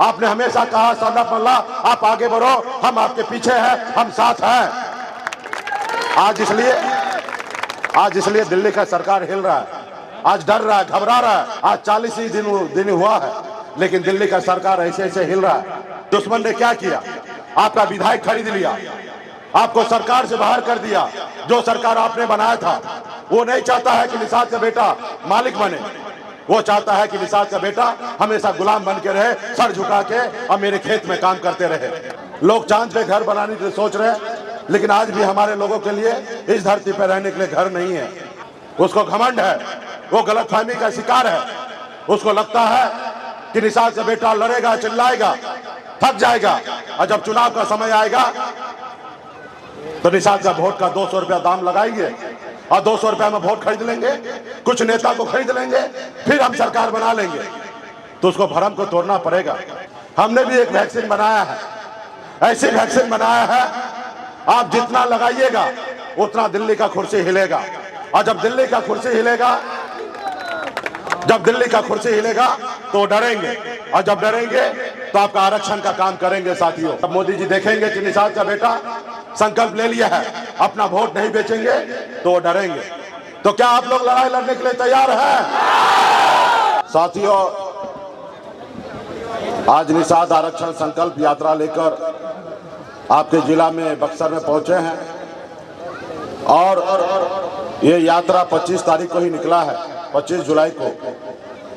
आपने हमेशा कहा सरदार मल्ला आप आगे बढ़ो, हम आपके पीछे हैं, हम साथ हैं। आज इसलिए दिल्ली का सरकार हिल रहा है, आज डर रहा है, घबरा रहा है। आज 40 ही दिन हुआ है, लेकिन दिल्ली का सरकार ऐसे हिल रहा है। दुश्मन ने क्या किया? आपका विधायक खरीद लिया, आपको सरकार से बाहर कर दिया। जो सरकार आपने बनाया था वो नहीं चाहता है कि निषाद का बेटा मालिक बने, वो चाहता है कि निषाद का बेटा हमेशा गुलाम बन के रहे, सर झुका के और मेरे खेत में काम करते रहे। लोग चांद पे घर बनाने के लिए सोच रहे हैं, लेकिन आज भी हमारे लोगों के लिए इस धरती पर रहने के लिए घर नहीं है। उसको घमंड है, वो गलतफहमी का शिकार है। उसको लगता है कि निषाद का बेटा लड़ेगा, चिल्लाएगा, थक जाएगा, और जब चुनाव का समय आएगा तो निषाद का वोट का 200 रुपया दाम लगाएंगे और 200 रुपया में वोट खरीद लेंगे, कुछ नेता को खरीद लेंगे, फिर हम सरकार बना लेंगे। तो उसको भरम को तोड़ना पड़ेगा। हमने भी एक वैक्सीन बनाया है, ऐसी वैक्सीन बनाया है, आप जितना लगाइएगा उतना दिल्ली का कुर्सी हिलेगा। और जब दिल्ली का कुर्सी हिलेगा तो डरेंगे, और जब डरेंगे तो आपका आरक्षण का काम करेंगे साथियों। तब मोदी जी देखेंगे कि निषाद का बेटा संकल्प ले लिया है, अपना वोट नहीं बेचेंगे, तो वो डरेंगे। तो क्या आप लोग लड़ाई लड़ने के लिए तैयार हैं? साथियों, आज निषाद आरक्षण संकल्प यात्रा लेकर आपके जिला में बक्सर में पहुंचे हैं, और ये यात्रा 25 तारीख को ही निकला है, 25 जुलाई को।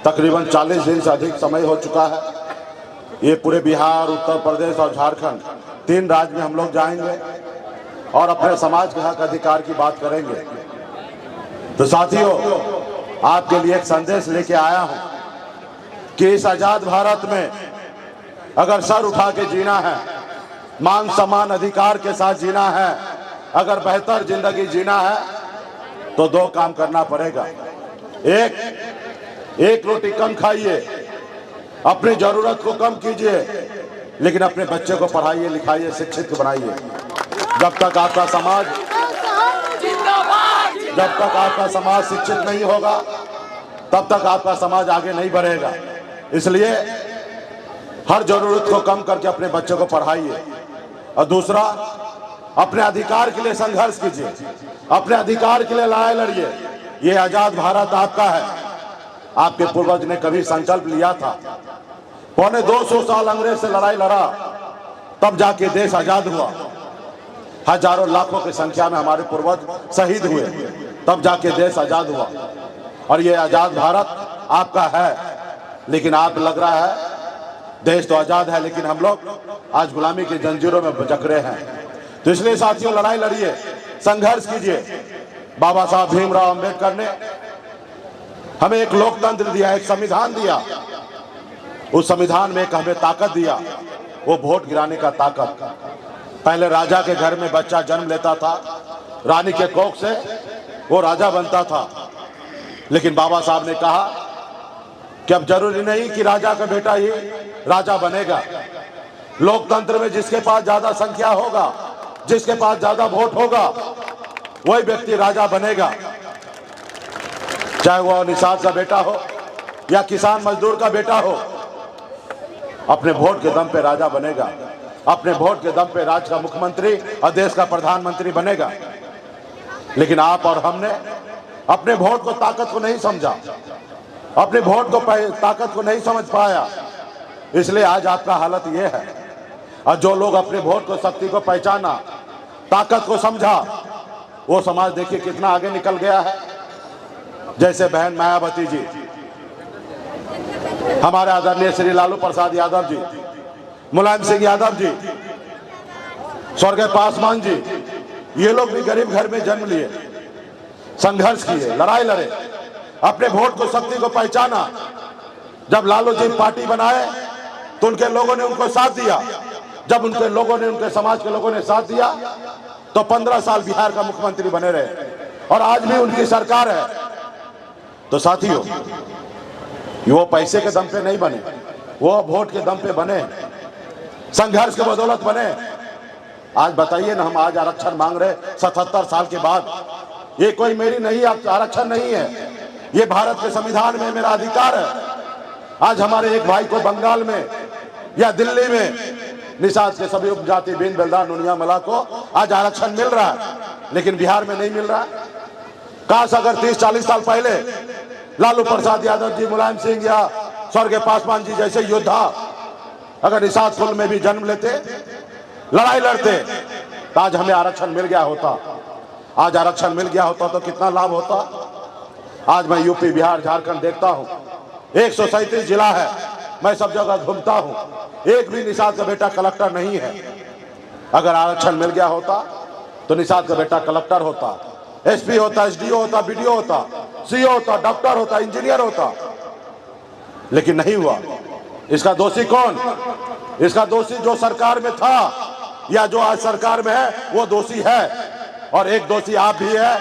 तकरीबन 40 दिन से अधिक समय हो चुका है। ये पूरे बिहार, उत्तर प्रदेश और झारखंड, 3 राज्य में हम लोग जाएंगे और अपने समाज के हक अधिकार की बात करेंगे। तो साथियों, आपके लिए एक संदेश लेके आया हूं कि इस आजाद भारत में अगर सर उठा के जीना है, मान सम्मान अधिकार के साथ जीना है, अगर बेहतर जिंदगी जीना है, तो 2 काम करना पड़ेगा। एक रोटी कम खाइए, अपनी जरूरत को कम कीजिए, लेकिन अपने बच्चे को पढ़ाइए, लिखाइए, शिक्षित बनाइए। जब तक आपका समाज शिक्षित नहीं होगा, तब तक आपका समाज आगे नहीं बढ़ेगा। इसलिए हर जरूरत को कम करके अपने बच्चे को पढ़ाइए। और दूसरा, अपने अधिकार के लिए संघर्ष कीजिए, अपने अधिकार के लिए लड़ाई लड़िए। ये आजाद भारत आपका है। आपके पूर्वज ने कभी संकल्प लिया था, 250 साल अंग्रेज से लड़ाई लड़ा, तब जाके देश आजाद हुआ। हजारों लाखों की संख्या में हमारे पूर्वज शहीद हुए, तब जाके देश आजाद हुआ। और ये आजाद भारत आपका है, लेकिन आप लग रहा है देश तो आजाद है, लेकिन हम लोग आज गुलामी की जंजीरों में जकड़े हैं। तो इसलिए साथियों, लड़ाई लड़िए, संघर्ष कीजिए। बाबा साहब भीमराव अंबेडकर ने हमें एक लोकतंत्र दिया, एक संविधान दिया। उस संविधान में एक हमें ताकत दिया, वो वोट गिराने का ताकत। पहले राजा के घर में बच्चा जन्म लेता था, रानी के कोख से वो राजा बनता था। लेकिन बाबा साहब ने कहा कि अब जरूरी नहीं कि राजा का बेटा ही राजा बनेगा। लोकतंत्र में जिसके पास ज्यादा संख्या होगा, जिसके पास ज्यादा वोट होगा, वही व्यक्ति राजा बनेगा। चाहे वो निषाद का बेटा हो या किसान मजदूर का बेटा हो, अपने वोट के दम पे राजा बनेगा, अपने वोट के दम पे राज्य का मुख्यमंत्री और देश का प्रधानमंत्री बनेगा। लेकिन आप और हमने अपने वोट को ताकत को नहीं समझा, अपने वोट को ताकत को नहीं समझ पाया, इसलिए आज आपका हालत ये है। और जो लोग अपने वोट को, शक्ति को पहचाना, ताकत को समझा, वो समाज देखिए कितना आगे निकल गया है। जैसे बहन मायावती जी, हमारे आदरणीय श्री लालू प्रसाद यादव जी, मुलायम सिंह यादव जी, स्वर्गीय पासवान जी, ये लोग भी गरीब घर में जन्म लिए, संघर्ष किए, लड़ाई लड़े, अपने वोट को, शक्ति को पहचाना। जब लालू जी पार्टी बनाए तो उनके लोगों ने उनको साथ दिया। जब उनके लोगों ने, उनके समाज के लोगों ने साथ दिया तो 15 साल बिहार का मुख्यमंत्री बने रहे, और आज भी उनकी सरकार है। तो साथियों, वो पैसे के दम पे नहीं बने, वो वोट के दम पे बने, संघर्ष के बदौलत बने। आज बताइए ना, हम आज आरक्षण मांग रहे 77 साल के बाद। ये कोई मेरी नहीं आरक्षण नहीं है, ये भारत के संविधान में मेरा अधिकार है। आज हमारे एक भाई को बंगाल में या दिल्ली में निषाद के सभी उपजाति बिन बेलदार नुनिया मला को आज आरक्षण मिल रहा है, लेकिन बिहार में नहीं मिल रहा। काश अगर 30-40 साल पहले लालू प्रसाद यादव जी, मुलायम सिंह या स्वर्गीय पासवान जी जैसे योद्धा अगर निषाद कुल में भी जन्म लेते, लड़ाई लड़ते, तो आज हमें आरक्षण मिल गया होता। आज आरक्षण मिल गया होता तो कितना लाभ होता। आज मैं यूपी, बिहार, झारखंड देखता हूं, 137 जिला है, मैं सब जगह घूमता हूं, एक भी निषाद का बेटा कलेक्टर नहीं है। अगर आरक्षण मिल गया होता तो निषाद का बेटा कलेक्टर होता, एसपी होता, एसडीओ होता, बीडीओ होता, सीओ होता, डॉक्टर होता, इंजीनियर होता, लेकिन नहीं हुआ। इसका दोषी कौन? इसका दोषी जो सरकार में था या जो आज सरकार में है वो दोषी है, और एक दोषी आप भी है।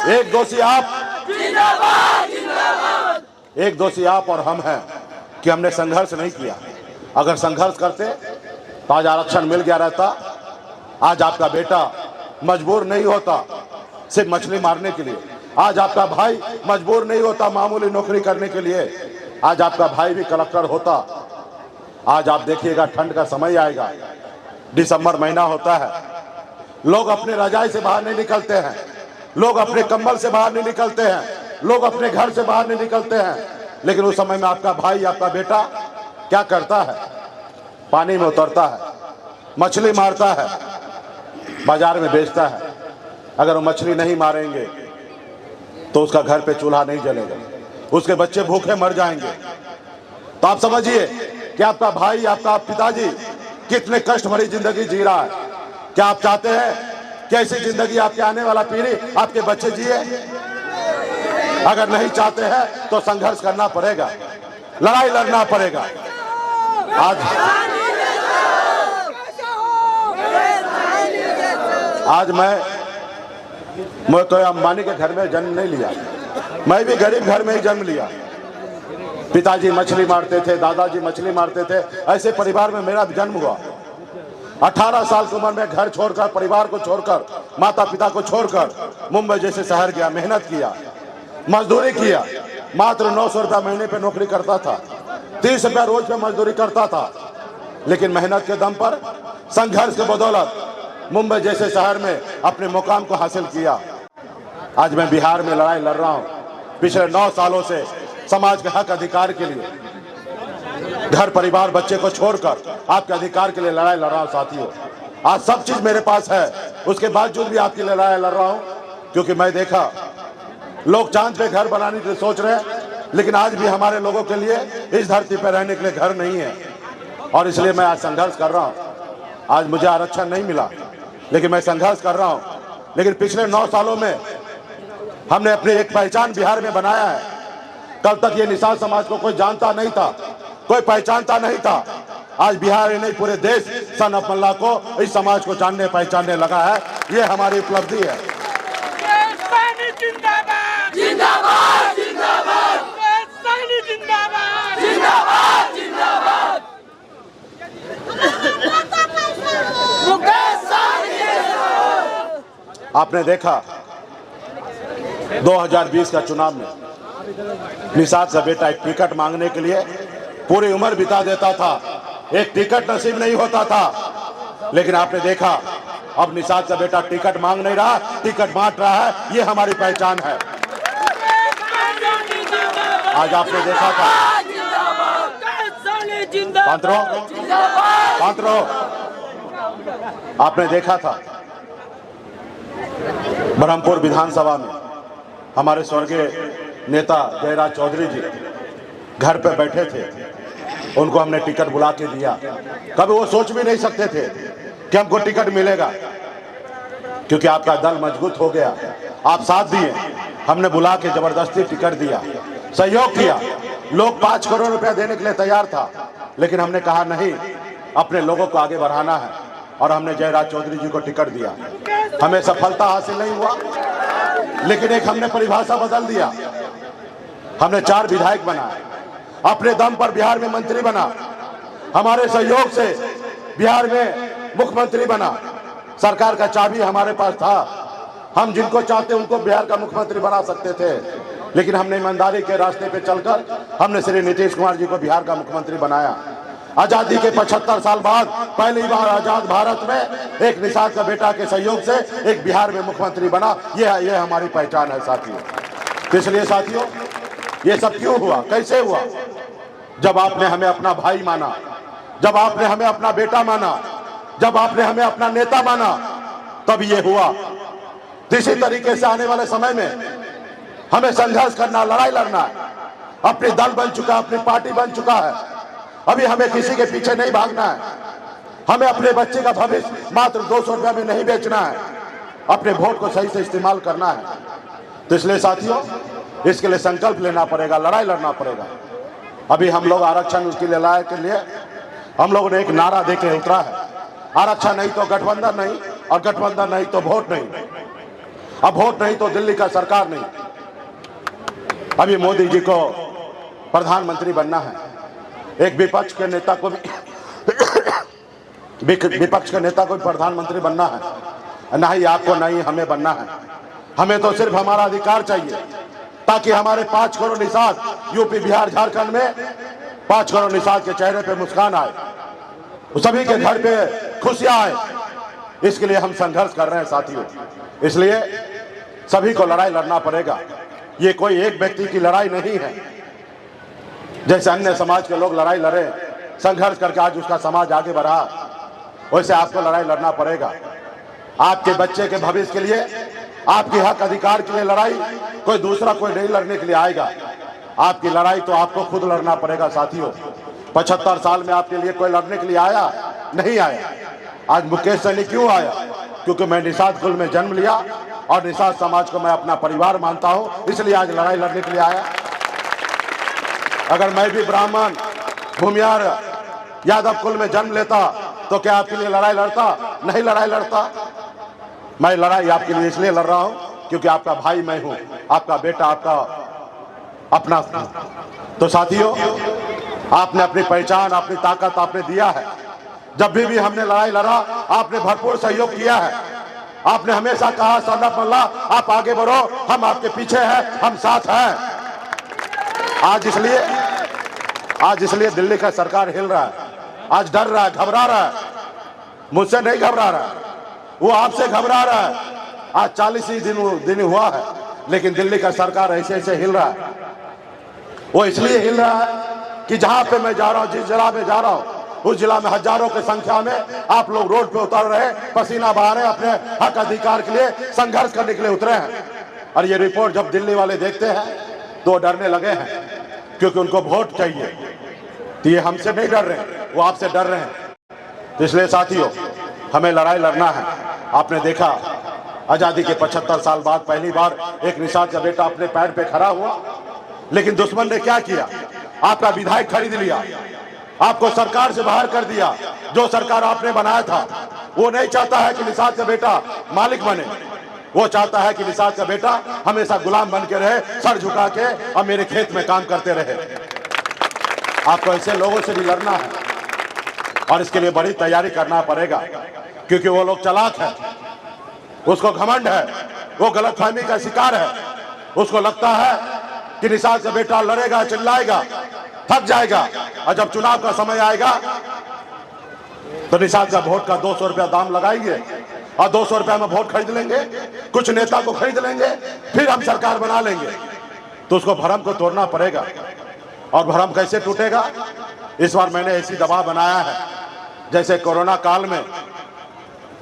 एक दोषी आप, एक दोषी आप और हम हैं कि हमने संघर्ष नहीं किया। अगर संघर्ष करते तो आज आरक्षण मिल गया रहता। आज आपका बेटा मजबूर नहीं होता सिर्फ मछली मारने के लिए। आज आपका भाई मजबूर नहीं होता मामूली नौकरी करने के लिए। आज आपका भाई भी कलेक्टर होता। आज आप देखिएगा, ठंड का समय आएगा, दिसंबर महीना होता है, लोग अपने रजाई से बाहर नहीं निकलते हैं, लोग अपने कंबल से बाहर नहीं निकलते हैं, लोग अपने घर से बाहर नहीं निकलते हैं, लेकिन उस समय में आपका भाई, आपका बेटा क्या करता है? पानी में उतरता है, मछली मारता है, बाजार में बेचता है। अगर वो मछली नहीं मारेंगे तो उसका घर पे चूल्हा नहीं जलेगा, उसके बच्चे भूखे मर जाएंगे। तो आप समझिए कि आपका भाई, आपका पिताजी कितने कष्ट भरी जिंदगी जी रहा है। क्या आप चाहते हैं कि ऐसी जिंदगी आपके आने वाला पीढ़ी, आपके बच्चे जिए? अगर नहीं चाहते हैं तो संघर्ष करना पड़ेगा, लड़ाई लड़ना पड़ेगा। आज मैं तो अंबानी के घर में जन्म नहीं लिया, मैं भी गरीब घर में ही जन्म लिया। पिताजी मछली मारते थे, दादाजी मछली मारते थे, ऐसे परिवार में मेरा जन्म हुआ। 18 साल की उम्र में घर छोड़कर, परिवार को छोड़कर, माता पिता को छोड़कर मुंबई जैसे शहर गया, मेहनत किया, मजदूरी किया। मात्र 900 रुपया महीने पे नौकरी करता था, 30 रुपया रोज पे मजदूरी करता था, लेकिन मेहनत के दम पर, संघर्ष के बदौलत मुंबई जैसे शहर में अपने मुकाम को हासिल किया। आज मैं बिहार में लड़ाई लड़ रहा हूं पिछले 9 सालों से समाज के हक अधिकार के लिए। घर परिवार बच्चे को छोड़कर आपके अधिकार के लिए लड़ाई लड़ रहा हूं साथियों। आज सब चीज मेरे पास है, उसके बावजूद भी आपकी लड़ाई लड़ रहा हूं, क्योंकि मैं देखा लोग चांद पे घर बनाने के लिए सोच रहे हैं, लेकिन आज भी हमारे लोगों के लिए इस धरती पर रहने के लिए घर नहीं है, और इसलिए मैं आज संघर्ष कर रहा हूं। आज मुझे आरक्षण नहीं मिला, लेकिन मैं संघर्ष कर रहा हूं। लेकिन पिछले 9 सालों में हमने अपनी एक पहचान बिहार में बनाया है। कल तक ये निषाद समाज को कोई जानता नहीं था, कोई पहचानता नहीं था। आज बिहार ही नहीं, पूरे देश सन ऑफ मल्ला को, इस समाज को जानने पहचानने लगा है। ये हमारी उपलब्धि है। जिंदाबाद जिंदाबाद जिंदाबाद जिंदाबाद जिंदाबाद। आपने देखा 2020 का चुनाव में निषाद का बेटा एक टिकट मांगने के लिए पूरी उम्र बिता देता था, एक टिकट नसीब नहीं होता था। लेकिन आपने देखा अब निषाद का बेटा टिकट मांग नहीं रहा, टिकट बांट रहा है। ये हमारी पहचान है। आज आपने देखा था, पांत्रो आपने देखा था ब्रह्मपुर विधानसभा में हमारे स्वर्गीय नेता जयराज चौधरी जी घर पे बैठे थे, उनको हमने टिकट बुला के दिया। कभी वो सोच भी नहीं सकते थे कि हमको टिकट मिलेगा, क्योंकि आपका दल मजबूत हो गया, आप साथ दिए, हमने बुला के जबरदस्ती टिकट दिया, सहयोग किया। लोग 5 करोड़ रुपया देने के लिए तैयार था, लेकिन हमने कहा नहीं, अपने लोगों को आगे बढ़ाना है, और हमने जयराज चौधरी जी को टिकट दिया। हमें सफलता हासिल नहीं हुआ, लेकिन एक हमने परिभाषा बदल दिया। हमने 4 विधायक बनाए, अपने दम पर बिहार में मंत्री बना, हमारे सहयोग से बिहार में मुख्यमंत्री बना। सरकार का चाबी हमारे पास था, हम जिनको चाहते उनको बिहार का मुख्यमंत्री बना सकते थे। लेकिन हमने ईमानदारी के रास्ते पे चलकर हमने श्री नीतीश कुमार जी को बिहार का मुख्यमंत्री बनाया। आजादी के 75 साल बाद पहली बार आजाद भारत में एक निषाद का बेटा के सहयोग से एक बिहार में मुख्यमंत्री बना। ये हमारी पहचान है साथियों। तो इसलिए साथियों, ये सब क्यों हुआ, कैसे हुआ? जब आपने हमें अपना भाई माना, जब आपने हमें अपना बेटा माना, जब आपने हमें अपना नेता माना, तब ये हुआ। इसी तरीके से आने वाले समय में हमें संघर्ष करना, लड़ाई लड़ना है। अपनी दल बन चुका है, अपनी पार्टी बन चुका है। अभी हमें किसी के पीछे नहीं भागना है। हमें अपने बच्चे का भविष्य मात्र 200 रुपया में नहीं बेचना है। अपने वोट को सही से इस्तेमाल करना है। तो इसलिए साथियों, इसके लिए संकल्प लेना पड़ेगा, लड़ाई लड़ना पड़ेगा। अभी हम लोग आरक्षण के लड़ाई के लिए हम लोगों ने एक नारा देके उतरा है, आरक्षण नहीं तो गठबंधन नहीं, और गठबंधन नहीं तो वोट नहीं। अब वोट नहीं तो दिल्ली का सरकार नहीं। अभी मोदी जी को प्रधानमंत्री बनना है। एक विपक्ष के नेता को भी विपक्ष के नेता को भी प्रधानमंत्री बनना है। ना ही आपको, ना ही हमें बनना है। हमें तो सिर्फ हमारा अधिकार चाहिए, ताकि हमारे 5 करोड़ निषाद यूपी, बिहार, झारखंड में 5 करोड़ निषाद के चेहरे पे मुस्कान आए, सभी के घर पे खुशियां आए। इसके लिए हम संघर्ष कर रहे हैं साथियों। इसलिए सभी को लड़ाई लड़ना पड़ेगा। ये कोई एक व्यक्ति की लड़ाई नहीं है। जैसे अन्य समाज के लोग लड़ाई लड़े, संघर्ष करके आज उसका समाज आगे बढ़ा, वैसे आपको लड़ाई लड़ना पड़ेगा। आपके बच्चे के भविष्य के लिए, आपके हक अधिकार के लिए लड़ाई कोई दूसरा कोई नहीं लड़ने के लिए आएगा। आपकी लड़ाई तो आपको खुद लड़ना पड़ेगा साथियों। 75 साल में आपके लिए कोई लड़ने के लिए आया नहीं आया। आज मुकेश सहनी क्यों आया? क्योंकि मैं निषाद कुल में जन्म लिया और निषाद समाज को मैं अपना परिवार मानता हूं, इसलिए आज लड़ाई लड़ने के लिए आया। अगर मैं भी ब्राह्मण, भूमियार, यादव कुल में जन्म लेता तो क्या आपके लिए लड़ाई लड़ता? नहीं लड़ाई लड़ता। मैं लड़ाई आपके लिए इसलिए लड़ रहा हूं क्योंकि आपका भाई मैं हूं, आपका बेटा, आपका अपना। तो साथियों, आपने अपनी पहचान, अपनी ताकत आपने दिया है। जब भी हमने लड़ाई लड़ा, आपने भरपूर सहयोग किया है। आपने हमेशा कहा, सरदार मल्ला आप आगे बढ़ो, हम आपके पीछे हैं, हम साथ हैं। आज इसलिए दिल्ली का सरकार हिल रहा है, आज डर रहा है, घबरा रहा है। मुझसे नहीं घबरा रहा है, वो आपसे घबरा रहा है। आज 40 ही दिन हुआ है, लेकिन दिल्ली का सरकार ऐसे ऐसे हिल रहा है। वो इसलिए हिल रहा है कि जहां पे मैं जा रहा हूं, जिस जिला में जा रहा हूं, उस जिला में हजारों की संख्या में आप लोग रोड पे उतर रहे, पसीना बहा रहे, अपने हक अधिकार के लिए संघर्ष करने के लिए उतरे हैं। और ये रिपोर्ट जब दिल्ली वाले देखते हैं तो डरने लगे हैं, क्योंकि उनको वोट चाहिए। तो ये हमसे नहीं डर रहे, वो आपसे डर रहे हैं। तो इसलिए साथियों, हमें लड़ाई लड़ना है। आपने देखा, आजादी के 75 साल बाद पहली बार एक निषाद का बेटा अपने पैर पे खड़ा हुआ। लेकिन दुश्मन ने क्या किया? आपका विधायक खरीद लिया, आपको सरकार से बाहर कर दिया। जो सरकार आपने बनाया था, वो नहीं चाहता है कि निषाद का बेटा मालिक बने। वो चाहता है कि निषाद का बेटा हमेशा गुलाम बन के रहे, सर झुका के, और मेरे खेत में काम करते रहे। आपको ऐसे लोगों से भी लड़ना है, और इसके लिए बड़ी तैयारी करना पड़ेगा, क्योंकि वो लोग चालाक है, उसको घमंड है, वो गलतफहमी का शिकार है। उसको लगता है कि निषाद का बेटा लड़ेगा, चिल्लाएगा, थक जाएगा, और जब चुनाव का समय आएगा तो निषाद का वोट का 200 रुपया दाम लगाएंगे और 200 रुपया में वोट खरीद लेंगे, कुछ नेता को खरीद लेंगे, फिर हम सरकार बना लेंगे। तो उसको भरम को तोड़ना पड़ेगा। और भरम कैसे टूटेगा? इस बार मैंने ऐसी दबाव बनाया है, जैसे कोरोना काल में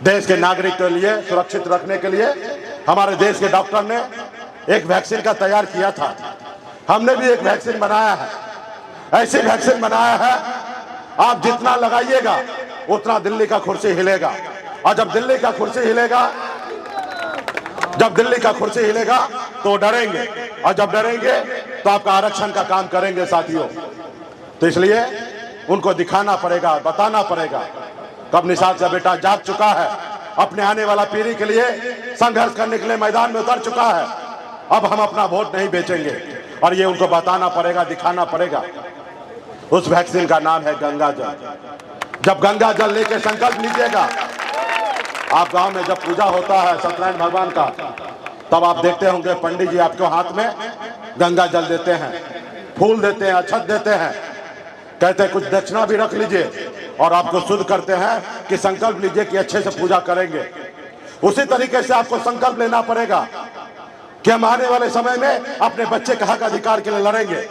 देश के नागरिक के लिए सुरक्षित रखने के लिए हमारे देश के डॉक्टर ने एक वैक्सीन का तैयार किया था। हमने भी एक वैक्सीन बनाया है, ऐसी वैक्सीन बनाया है, आप जितना लगाइएगा उतना दिल्ली का कुर्सी हिलेगा। और जब दिल्ली का कुर्सी हिलेगा तो डरेंगे, और जब डरेंगे तो आपका आरक्षण का काम करेंगे साथियों। तो इसलिए उनको दिखाना पड़ेगा, बताना पड़ेगा कब निषाद का बेटा जाग चुका है, अपने आने वाला पीढ़ी के लिए संघर्ष करने के लिए मैदान में उतर चुका है। अब हम अपना वोट नहीं बेचेंगे, और ये उनको बताना पड़ेगा, दिखाना पड़ेगा। उस वैक्सीन का नाम है गंगा जल। जब गंगा जल लेके संकल्प लीजिएगा, आप गांव में जब पूजा होता है सत्यनारायण भगवान का, तब आप देखते होंगे पंडित जी आपके हाथ में गंगा जल देते हैं, फूल देते हैं, अक्षत देते हैं, कहते हैं कुछ दक्षिणा भी रख लीजिए और आपको शुद्ध करते हैं कि संकल्प लीजिए कि अच्छे से पूजा करेंगे। उसी तरीके से आपको संकल्प लेना पड़ेगा कि हम आने वाले समय में अपने बच्चे के हक अधिकार के लिए लड़ेंगे।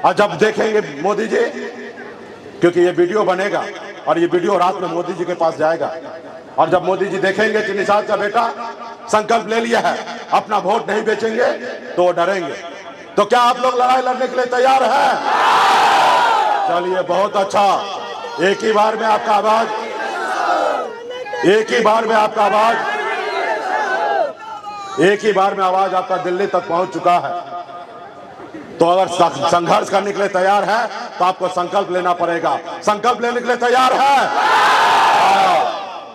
और जब देखेंगे मोदी जी, क्योंकि ये वीडियो बनेगा और ये वीडियो रात में मोदी जी के पास जाएगा, और जब मोदी जी देखेंगे कि निषाद का बेटा संकल्प ले लिया है, अपना वोट नहीं बेचेंगे, तो वो डरेंगे। तो क्या आप लोग लड़ाई लड़ने के लिए तैयार हैं? चलिए, बहुत अच्छा। एक ही बार में आपका आवाज, एक ही बार में आपका आवाज, एक ही बार में आवाज आपका दिल्ली तक पहुंच चुका है। तो अगर संघर्ष करने के लिए तैयार है तो आपको संकल्प लेना पड़ेगा। संकल्प लेने के लिए तैयार है?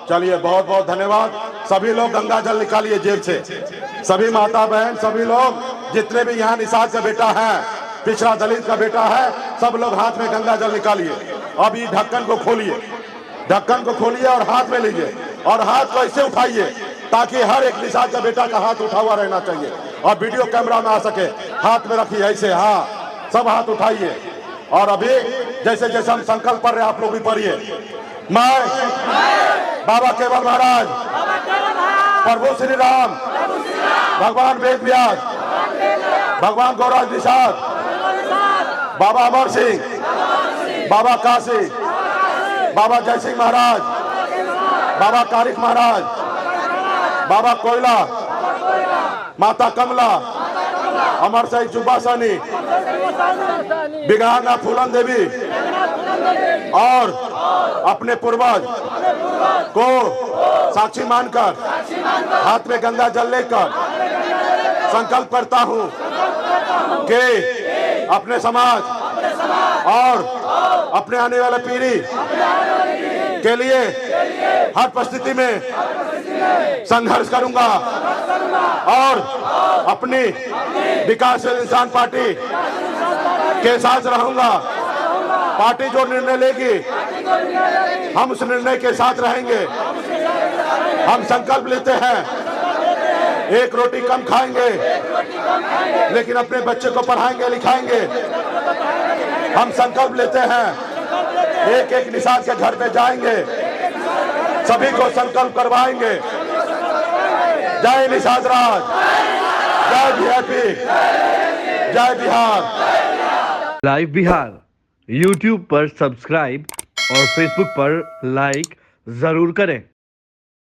चलिए, बहुत बहुत धन्यवाद। सभी लोग गंगा जल निकालिए जेब से, सभी माता बहन, सभी लोग जितने भी यहाँ निषाद का बेटा है, पिछड़ा दलित का बेटा है, सब लोग हाथ में गंगा जल निकालिए। अब ये ढक्कन को खोलिए, ढक्कन को खोलिए और हाथ में लीजिए, और हाथ को ऐसे उठाइए ताकि हर एक निषाद का बेटा का हाथ उठा हुआ रहना चाहिए और वीडियो कैमरा में आ सके। हाथ में रखिए ऐसे, हाँ, सब हाथ उठाइए। और अभी जैसे जैसे हम संकल्प पढ़ रहे हैं, आप लोग भी पढ़िए। मैं बाबा केवल महाराज, प्रभु श्री राम, भगवान वेद व्यास, भगवान गौराज निषाद, बाबा अमर सिंह, बाबा काशी, बाबा जय सिंह महाराज, बाबा कारिक महाराज, बाबा कोयला, माता कमला, अमर साई जुब्बासानी, बिगहाना फूलन देवी और अपने पूर्वज को साक्षी मानकर हाथ में गंगा जल लेकर संकल्प करता हूं कि अपने समाज और अपने आने वाले पीढ़ी के लिए हर परिस्थिति में संघर्ष करूंगा और अपनी विकासशील इंसान पार्टी के साथ रहूंगा। पार्टी जो निर्णय लेगी हम उस निर्णय के साथ रहेंगे। हम संकल्प लेते हैं, एक रोटी कम खाएंगे लेकिन अपने बच्चे को पढ़ाएंगे लिखाएंगे। हम संकल्प लेते हैं, एक एक निषाद के घर पे जाएंगे, सभी को संकल्प करवाएंगे। जय निषाद राज, जय वीआईपी, जय बिहार। लाइव बिहार यूट्यूब पर सब्सक्राइब और फेसबुक पर लाइक जरूर करें।